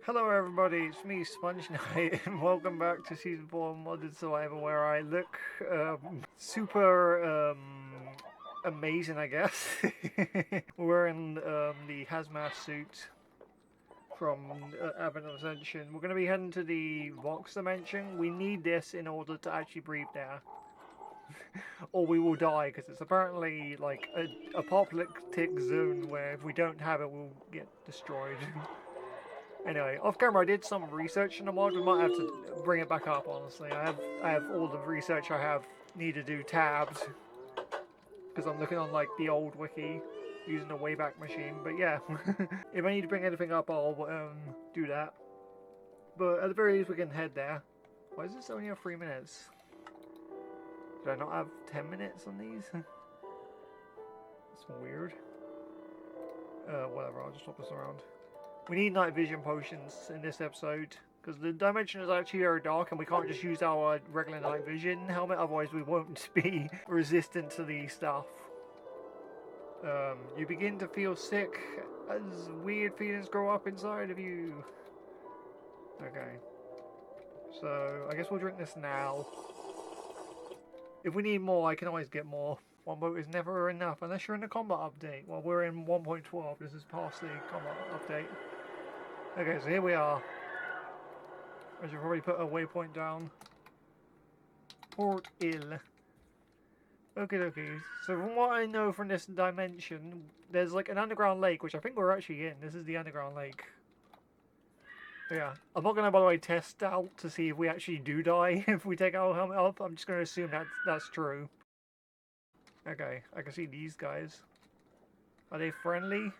Hello everybody, it's me Sponge Knight and welcome back to Season 4 Modded Survivor where I look super amazing I guess. We're in the hazmat suit from Ascension. We're going to be heading to the Vox dimension. We need this in order to actually breathe there. Or we will die because it's apparently like an apocalyptic zone where if we don't have it we'll get destroyed. Anyway, off camera I did some research in the mod. We might have to bring it back up. Honestly, I have all the research I have need to do tabbed because I'm looking on like the old wiki using the Wayback Machine. But yeah, if I need to bring anything up, I'll do that. But at the very least, we can head there. Why is this only have 3 minutes? Did I not have 10 minutes on these? That's weird. Whatever. I'll just swap this around. We need night vision potions in this episode because the dimension is actually very dark and we can't just use our regular night vision helmet, otherwise we won't be resistant to the stuff. You begin to feel sick as weird feelings grow up inside of you. Okay. So, I guess we'll drink this now. If we need more, I can always get more. One boat is never enough unless you're in the combat update. Well, we're in 1.12. This is past the combat update. Okay, so here we are. I should probably put a waypoint down. Port Ill. Okay. So from what I know from this dimension, there's like an underground lake, which I think we're actually in. This is the underground lake. Yeah. I'm not going to, by the way, test out to see if we actually do die if we take our helmet off. I'm just going to assume that's true. Okay, I can see these guys. Are they friendly?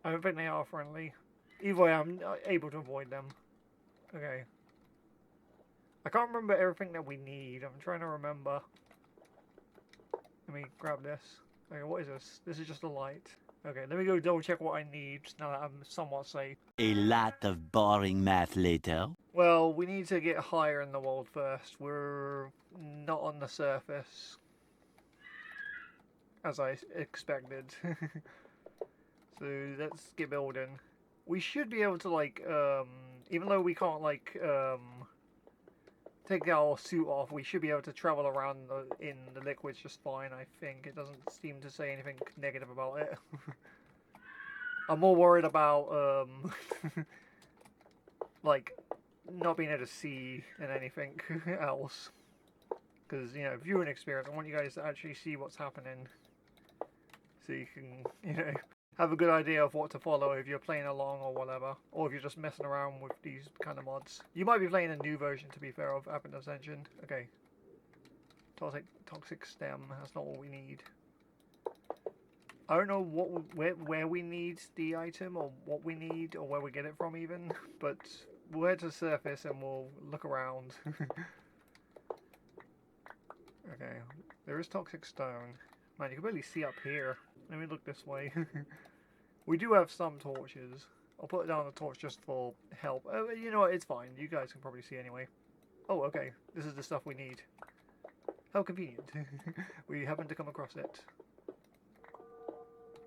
I don't think they are friendly. Either way, I'm able to avoid them. Okay. I can't remember everything that we need. I'm trying to remember. Let me grab this. Okay, what is this? This is just a light. Okay, let me go double check what I need now that I'm somewhat safe. A lot of boring math later. Well, we need to get higher in the world first. We're not on the surface. As I expected. So let's get building. We should be able to like, even though we can't like, take our suit off, we should be able to travel around in the liquids just fine, I think. It doesn't seem to say anything negative about it. I'm more worried about, like, not being able to see and anything else. Because, you know, viewing experience, I want you guys to actually see what's happening. So you can, you know, have a good idea of what to follow if you're playing along or whatever, or if you're just messing around with these kind of mods. You might be playing a new version, to be fair, of Ascension. Okay. Toxic stem, that's not what we need. I don't know where we need the item, or what we need, or where we get it from even, but we'll head to the surface and we'll look around. Okay, there is toxic stone. Man, you can barely see up here. Let me look this way. We do have some torches. I'll put down a torch just for help. You know what, it's fine. You guys can probably see anyway. Oh, okay. This is the stuff we need. How convenient. We happen to come across it.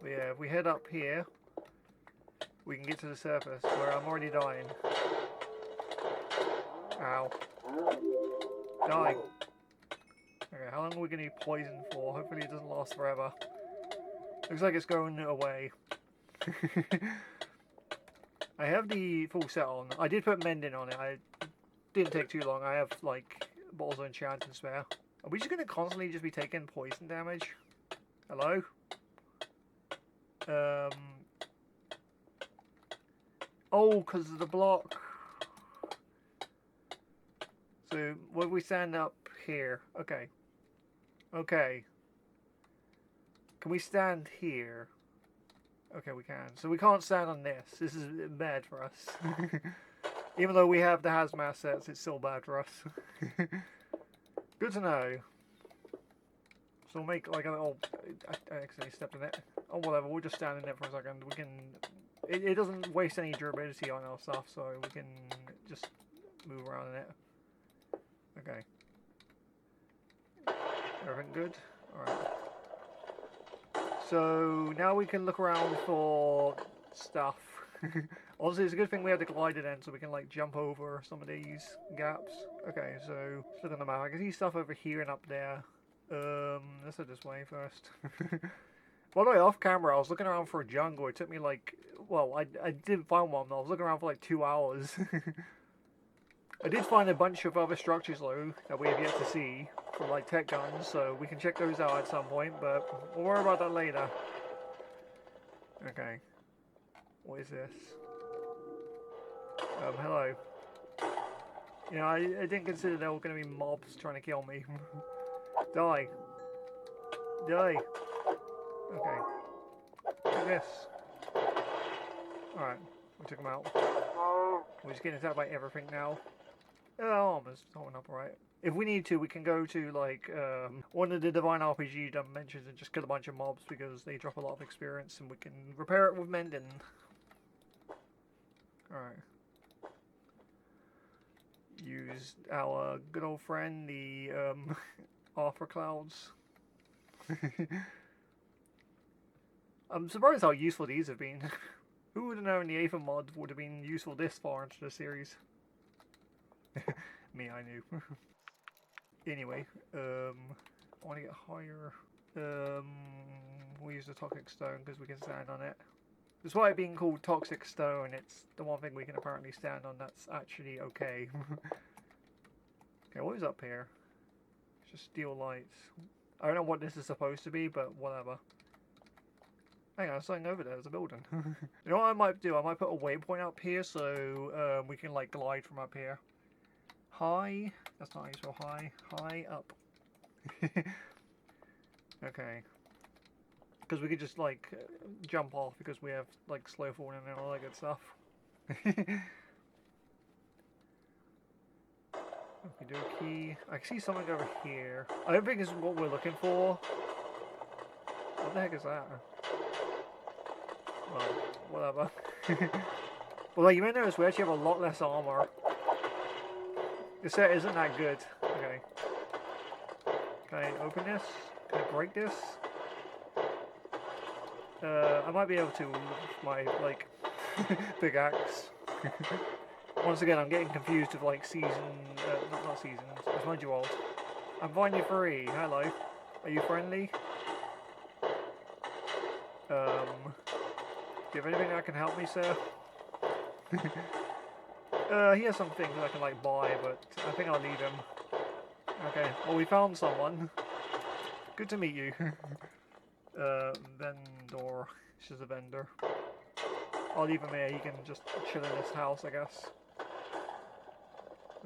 But yeah, if we head up here, we can get to the surface where I'm already dying. Ow. Die. Okay, how long are we going to be poisoned for? Hopefully it doesn't last forever. Looks like it's going away. I have the full set on. I did put mending on it. I didn't take too long. I have like bottles of enchanting spare. Are we just going to constantly just be taking poison damage? Hello? Oh, because of the block. So, when we stand up here? Okay. Okay. Can we stand here? Okay, we can. So we can't stand on this. This is bad for us. Even though we have the hazmat sets, it's still bad for us. Good to know. So we'll make like a little... I accidentally stepped in it. Oh, whatever. We'll just stand in it for a second. We can... It doesn't waste any durability on our stuff, so we can just move around in it. Okay. Everything good? Alright. So now we can look around for stuff. Honestly, it's a good thing we have the glider then, so we can like jump over some of these gaps. Okay, so let's look on the map. I can see stuff over here and up there. Let's head this way first. By the way, off camera, I was looking around for a jungle. It took me like, well, I did find one. I was looking around for like 2 hours. I did find a bunch of other structures though that we have yet to see from like techguns, so we can check those out at some point. But we'll worry about that later. Okay. What is this? Hello. You know, I didn't consider there were going to be mobs trying to kill me. Die. Die. Okay. Take this. Alright, we took him out. We're just getting attacked by everything now. Oh, I'm just holding up alright. If we need to, we can go to, like, one of the Divine RPG dimensions and just kill a bunch of mobs because they drop a lot of experience and we can repair it with mending. Alright. Use our good old friend, the, Arthur Clouds. I'm surprised how useful these have been. Who would have known the Aether mod would have been useful this far into the series? Me, I knew. Anyway, I want to get higher. We'll use the toxic stone because we can stand on it. Despite it being called toxic stone, it's the one thing we can apparently stand on that's actually okay. Okay, what is up here? It's just steel lights. I don't know what this is supposed to be, but whatever. Hang on, there's something over there. There's a building. You know what I might do? I might put a waypoint up here so we can like glide from up here. High. That's not useful. High. High up. Okay. Because we could just like jump off because we have like slow falling and all that good stuff. Okie dokie. I can see something over here. I don't think this is what we're looking for. What the heck is that? Well, whatever. Well, you may notice we actually have a lot less armor. The set isn't that good. Okay. Can I open this? Can I break this? I might be able to with my, like, pickaxe. Once again, I'm getting confused with, like, not seasons. It's my world. I'm finding you free. Hello. Are you friendly? Do you have anything that can help me, sir? He has some things I can, like, buy, but I think I'll leave him. Okay, well, we found someone. Good to meet you. Vendor. She's a vendor. I'll leave him here, he can just chill in this house, I guess.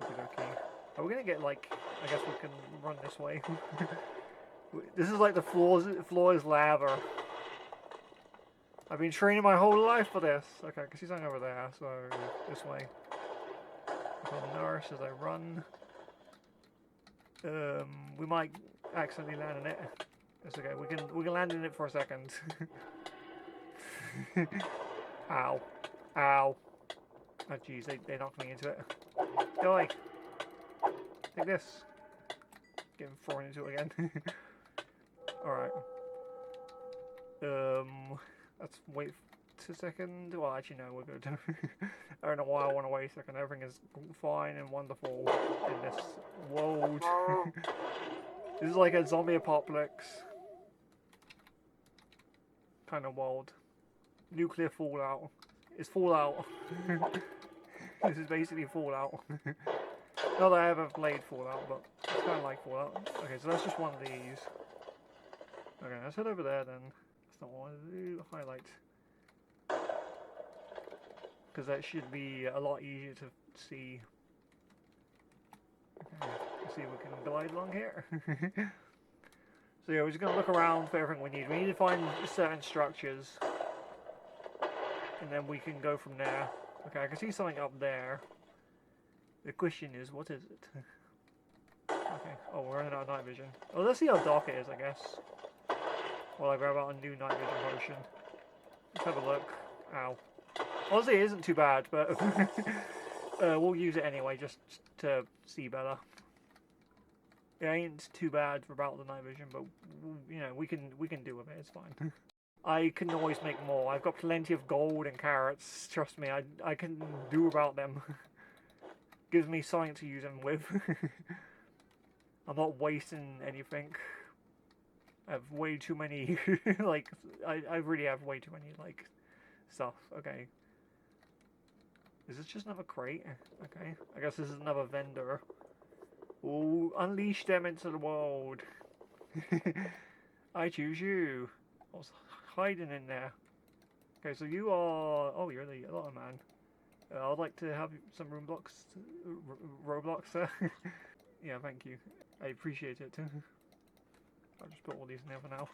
Okay. Are we gonna get, like, I guess we can run this way. This is like the floor is lava. I've been training my whole life for this. Okay, I can see something over there, so this way. I'll nurse as I run. We might accidentally land in it. It's okay, we can land in it for a second. Ow. Ow. Oh jeez, they knocked me into it. Die! Take this. Getting thrown into it again. Alright. Let's wait a second. Well, actually, no, we're good. I don't know why I want to wait a second. Everything is fine and wonderful in this world. This is like a zombie apocalypse kind of world. Nuclear fallout. It's Fallout. This is basically Fallout. Not that I ever played Fallout, but it's kind of like Fallout. Okay, so that's just one of these. Okay, let's head over there then. That's not what I want to do. Highlight. Because that should be a lot easier to see. Okay, let's see if we can glide along here. So yeah, we're just going to look around for everything we need. We need to find certain structures. And then we can go from there. Okay, I can see something up there. The question is, what is it? Okay, oh, we're running out of night vision. Oh, let's see how dark it is, I guess. While I grab out a new night vision potion. Let's have a look. Ow. Honestly, it isn't too bad, but we'll use it anyway, just to see better. It ain't too bad about the night vision, but you know, we can do with it. It's fine. I can always make more. I've got plenty of gold and carrots. Trust me, I can do without them. Gives me something to use them with. I'm not wasting anything. I have way too many, like, I really have way too many, like, stuff. Okay. Is this just another crate? Okay. I guess this is another vendor. Oh, unleash them into the world. I choose you. What's hiding in there? Okay, so you are... Oh, you're the other man. I'd like to have some room blocks... Roblox there. Yeah, thank you. I appreciate it. I'll just put all these in there for now.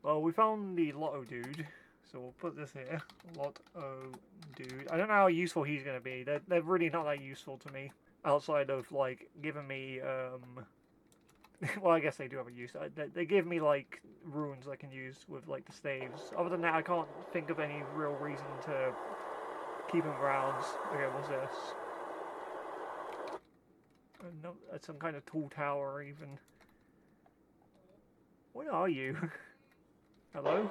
Well, we found the Lotto dude. So we'll put this here. Lotto dude. I don't know how useful he's going to be. They're really not that useful to me. Outside of, like, giving me... well, I guess they do have a use. They give me, like, runes I can use with, like, the staves. Other than that, I can't think of any real reason to keep them around. Okay, what's this? No, that's some kind of tall tower, even. What are you? Hello?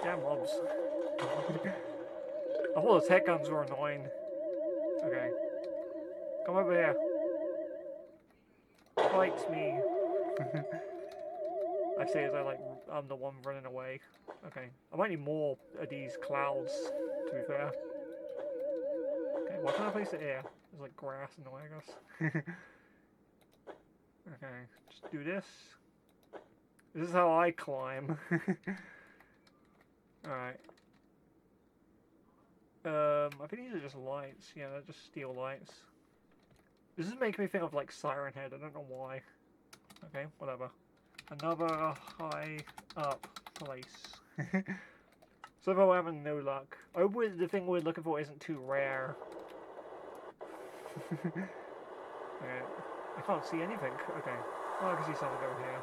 Damn mobs. I thought the tech guns were annoying. Okay. Come over here. Fight me. I say as I'm the one running away. Okay. I might need more of these clouds, to be fair. Okay, what can I place it here? There's like grass in the way, I guess. Okay, just do this. This is how I climb. Alright. I think these are just lights. Yeah, they're just steel lights. This is making me think of like Siren Head. I don't know why. Okay, whatever. Another high up place. So far we're having no luck. I hope the thing we're looking for isn't too rare. Okay. I can't see anything. Okay. Oh, I can see something over here.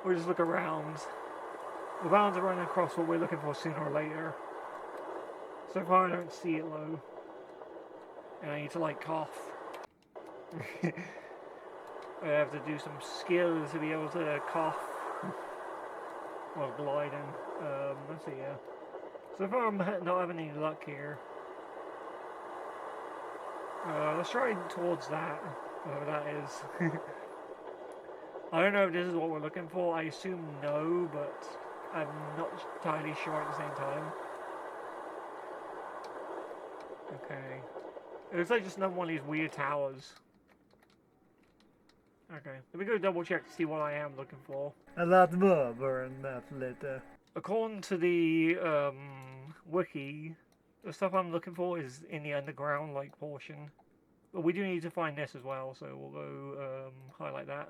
We'll just look around. We're bound to run across what we're looking for sooner or later. So far I don't see it low. And I need to like cough. I have to do some skills to be able to cough while gliding. Let's see, yeah. So far I'm not having any luck here. Let's try towards that, whatever that is. I don't know if this is what we're looking for. I assume no, but I'm not entirely sure at the same time. Okay. It looks like just another one of these weird towers. Okay. Let me go double check to see what I am looking for. A lot more burn that later. According to the wiki, the stuff I'm looking for is in the underground like portion. But we do need to find this as well, so we'll go highlight that.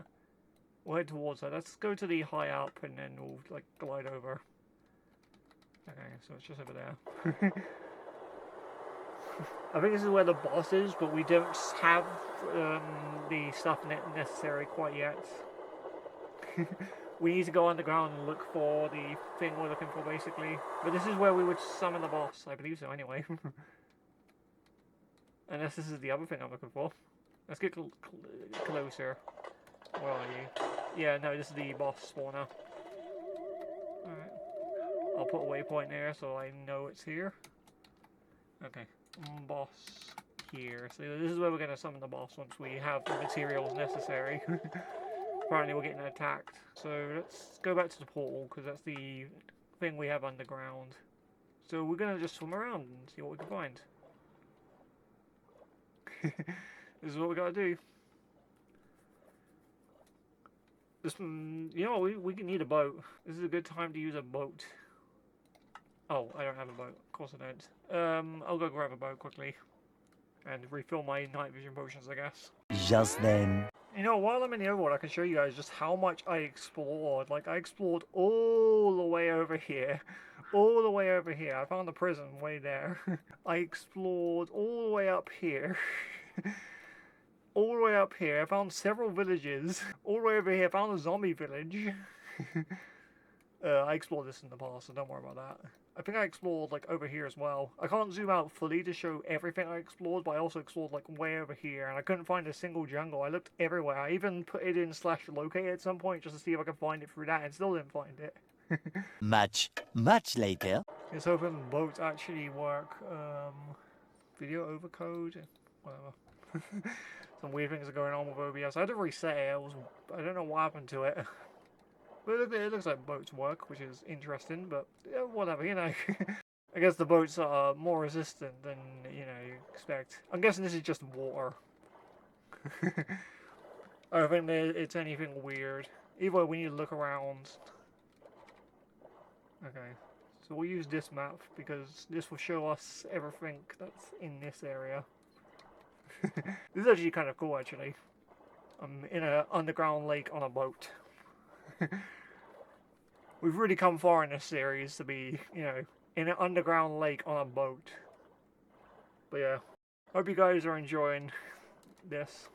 We'll head towards that. Let's go to the high up and then we'll like glide over. Okay, so it's just over there. I think this is where the boss is, but we don't have the stuff necessary quite yet. We need to go underground and look for the thing we're looking for, basically. But this is where we would summon the boss, I believe so, anyway. Unless this is the other thing I'm looking for. Let's get closer. Where are you? Yeah, no, this is the boss spawner. Alright. I'll put a waypoint there so I know it's here. Okay. Boss here. So this is where we're going to summon the boss once we have the materials necessary. Apparently we're getting attacked. So let's go back to the portal because that's the thing we have underground. So we're going to just swim around and see what we can find. This is what we got to do. This, you know, we need a boat. This is a good time to use a boat. Oh, I don't have a boat. Of course I don't. I'll go grab a boat quickly. And refill my night vision potions, I guess. Just then. You know, while I'm in the overworld, I can show you guys just how much I explored. Like, I explored all the way over here. All the way over here. I found the prison way there. I explored all the way up here. All the way up here. I found several villages. All the way over here, I found a zombie village. I explored this in the past, so don't worry about that. I think I explored like over here as well. I can't zoom out fully to show everything I explored, but I also explored like way over here, and I couldn't find a single jungle. I looked everywhere. I even put it in /locate at some point just to see if I could find it through that, and still didn't find it. Much later. Let's hoping boats actually work. Video overcode, whatever. Some weird things are going on with OBS. I had to reset it. I don't know what happened to it. But it looks like boats work, which is interesting, but yeah, whatever, you know. I guess the boats are more resistant than, you know, you expect. I'm guessing this is just water. I don't think it's anything weird. Either way, we need to look around. Okay, so we'll use this map because this will show us everything that's in this area. This is actually kind of cool, actually. I'm in an underground lake on a boat. We've really come far in this series to be, you know, in an underground lake on a boat. But yeah, hope you guys are enjoying this.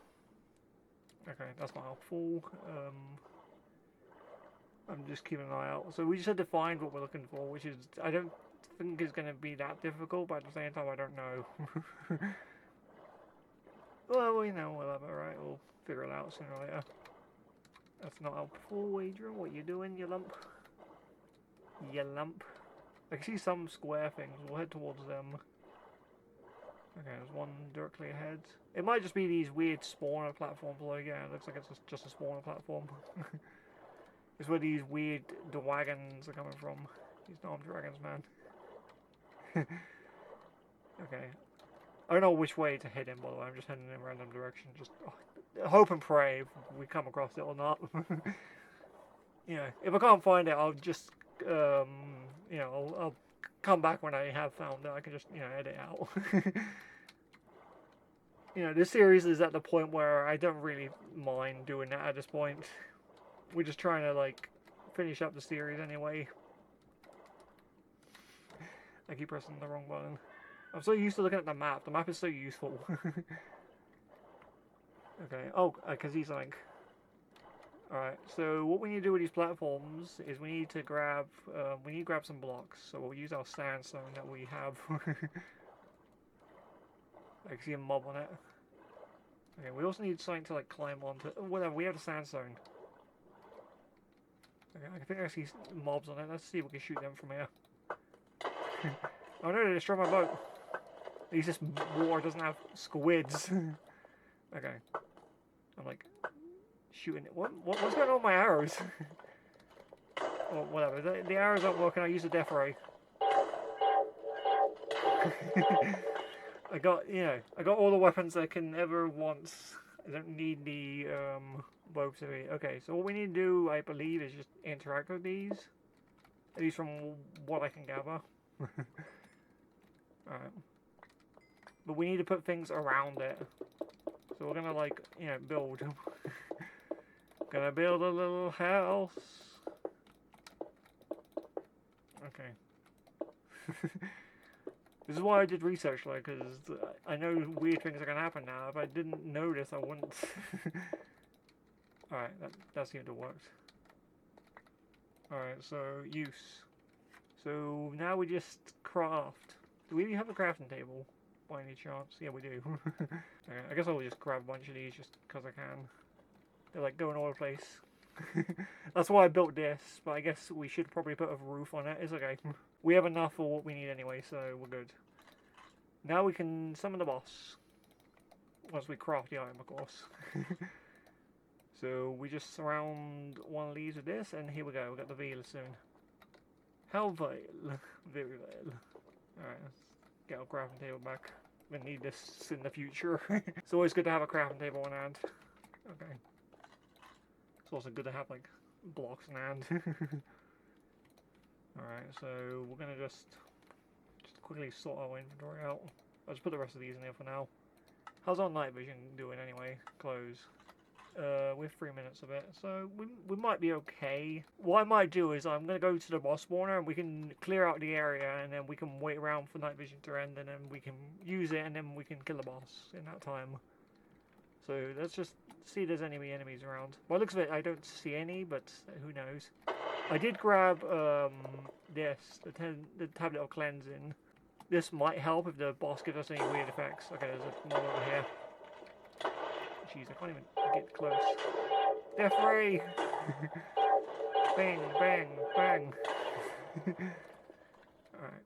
Okay, that's not helpful. I'm just keeping an eye out. So we just had to find what we're looking for, which is, I don't think is going to be that difficult, but at the same time, I don't know. Well, you know, whatever, right? We'll figure it out sooner or later. That's not helpful, Adrian. What you doing, you lump? You lump. I can see some square things. We'll head towards them. Okay, there's one directly ahead. It might just be these weird spawner platforms. Like, yeah, it looks like it's just a spawner platform. It's where these weird dragons are coming from. These damn dragons, man. Okay. I don't know which way to head in, by the way. I'm just heading in a random direction. Just hope and pray if we come across it or not. You know, if I can't find it, I'll just, you know, I'll come back when I have found it. I can just, you know, edit out. You know, this series is at the point where I don't really mind doing that at this point. We're just trying to, like, finish up the series anyway. I keep pressing the wrong button. I'm so used to looking at the map. The map is so useful. Okay. Oh, I can see something. Alright, so what we need to do with these platforms is we need to grab some blocks. So we'll use our sandstone that we have. I can see a mob on it. Okay, we also need something to like climb onto. Whatever, we have the sandstone. Okay, I think I see mobs on it. Let's see if we can shoot them from here. Oh no, they destroyed my boat. At least this water doesn't have squids. Okay. I'm like shooting it. What's going on with my arrows? Well, whatever. The arrows aren't working. I use a death ray. I got all the weapons I can ever want. I don't need the bow to be. Okay, so what we need to do, I believe, is just interact with these. At least from what I can gather. Alright. But we need to put things around it. So we're gonna, like, you know, build. Gonna build a little house. Okay. This is why I did research, like, because I know weird things are gonna happen now. If I didn't know this, I wouldn't. Alright, that seemed to work. Alright, so use. So now we just craft. Do we even have a crafting table by any chance? Yeah, we do. Okay, I guess I'll just grab a bunch of these just because I can. They're like going all over the place. That's why I built this, but I guess we should probably put a roof on it. It's okay. We have enough for what we need anyway, so we're good. Now we can summon the boss. Once we craft the item, of course. So we just surround one of these with this, and here we go. We got the veil soon. How vile. Very vile. Alright, let's get our crafting table back. We need this in the future. It's always good to have a crafting table on hand. Okay. It's also good to have, like, blocks in hand. Alright, so we're gonna just quickly sort our inventory out. I'll just put the rest of these in there for now. How's our night vision doing anyway? Close. We're 3 minutes of it, so we might be okay. What I might do is I'm going to go to the boss spawner and we can clear out the area and then we can wait around for night vision to end and then we can use it and then we can kill the boss in that time. So let's just see if there's any enemies around. By the looks of it, I don't see any, but who knows. I did grab this, the tablet of cleansing. This might help if the boss gives us any weird effects. Okay, there's a mob over here. Jeez, I can't even get close. They're free! Bang, bang, bang. Alright.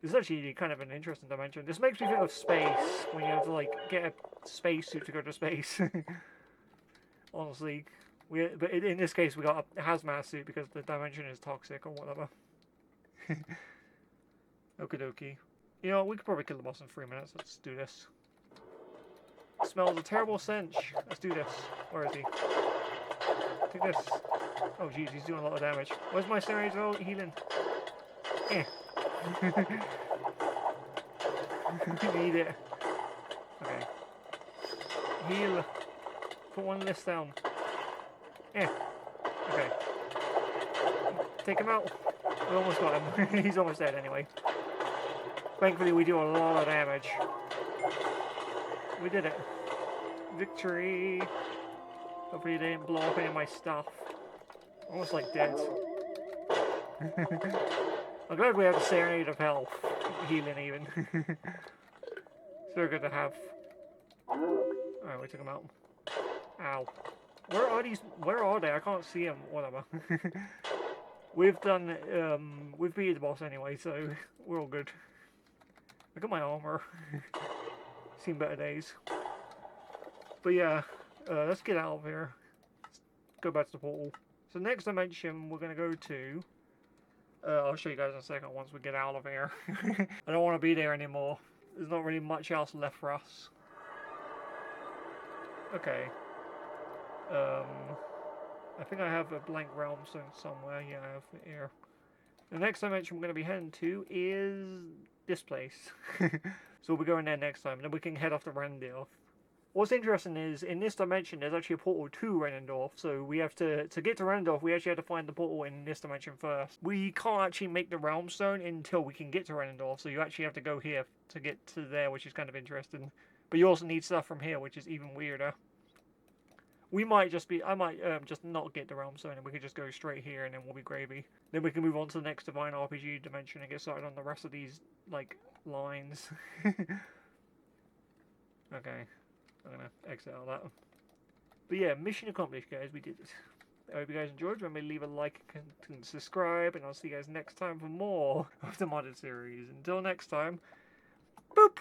This is actually kind of an interesting dimension. This makes me think of space, when you have to, like, get a spacesuit to go to space. Honestly. But in this case, we got a hazmat suit because the dimension is toxic or whatever. Okie dokie. You know, we could probably kill the boss in 3 minutes. Let's do this. Smells a terrible stench. Let's do this. Where is he? Take this. Oh jeez, he's doing a lot of damage. Where's my Serenade healing? Eh. Need it. Okay. Heal. Put one list down. Eh. Okay. Take him out. We almost got him. He's almost dead anyway. Thankfully we do a lot of damage. We did it. Victory. Hopefully they didn't blow up any of my stuff. Almost like dead. I'm glad we have a Serenade of Health. Healing even. It's very good to have. Alright, we took him out. Ow. Where are these? Where are they? I can't see them. Whatever. We've done, we've beat the boss anyway, so we're all good. Look at my armor. Seen better days. But yeah, let's get out of here. Let's go back to the portal. So next dimension we're going to go to... I'll show you guys in a second once we get out of here. I don't want to be there anymore. There's not really much else left for us. Okay. I think I have a blank realm stone somewhere. Yeah, I have it here. The next dimension we're going to be heading to is this place. So we'll be going there next time, and then we can head off to Rendorf. What's interesting is, in this dimension, there's actually a portal to Rendorf, so we have to get to Rendorf, we actually have to find the portal in this dimension first. We can't actually make the realm stone until we can get to Rendorf, so you actually have to go here to get to there, which is kind of interesting. But you also need stuff from here, which is even weirder. I might just not get the realm stone, and we can just go straight here, and then we'll be gravy. Then we can move on to the next Divine RPG dimension and get started on the rest of these, like, lines. Okay. I'm gonna exit out that. But yeah, mission accomplished, guys. We did it. I hope you guys enjoyed. Remember to leave a like and subscribe, and I'll see you guys next time for more of the modded series. Until next time, boop!